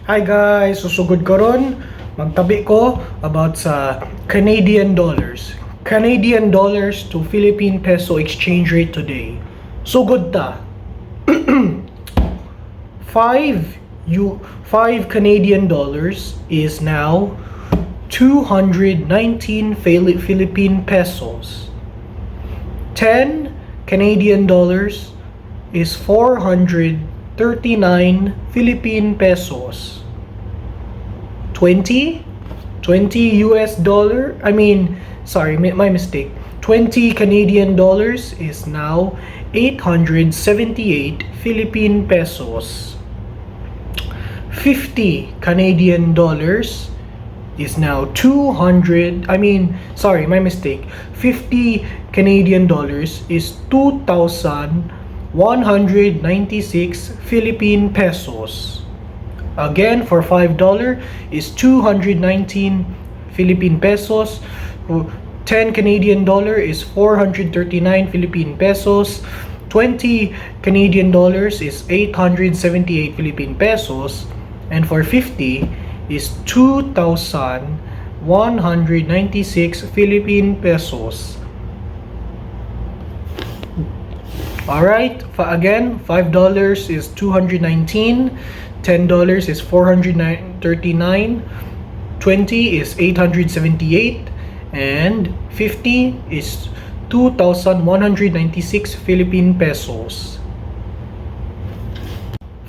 Hi guys, susugod ko ron. Magtabi ko about sa Canadian dollars. Canadian dollars to Philippine peso exchange rate today. Sugod ta. 5 Canadian dollars is now 219 Philippine pesos. 10 Canadian dollars is 439 Philippine pesos. 20 US dollar, my mistake. 20 Canadian dollars is now 878 Philippine pesos. 50 Canadian dollars is now 200, my mistake. 50 Canadian dollars is 2,196 Philippine pesos. Again, for $5 is 219 Philippine pesos. 10 Canadian dollar is 439 Philippine pesos. 20 Canadian dollars is 878 Philippine pesos. And for 50 is 2,196 Philippine pesos. Alright, again, $5 is 219, $10 is 439, 20 is 878, and 50 is 2,196 Philippine pesos.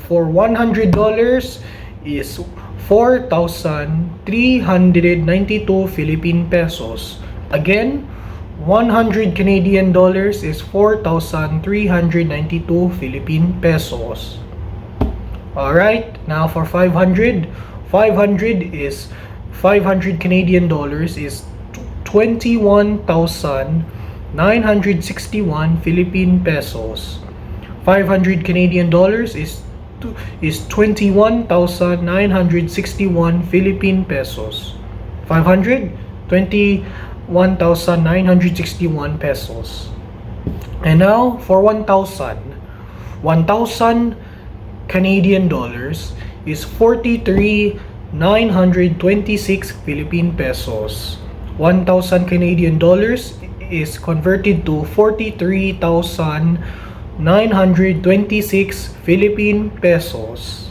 For $100 is 4,392 Philippine pesos. Again, 100 Canadian dollars is 4,392 Philippine pesos. Alright, now for 500 is 500 Canadian dollars is 21,961 Philippine pesos. 500 Canadian dollars is 21,961 Philippine pesos. 500 21,961 pesos. And now for 1,000 Canadian dollars is 43,926 Philippine pesos. 1,000 Canadian dollars is converted to 43,926 Philippine pesos.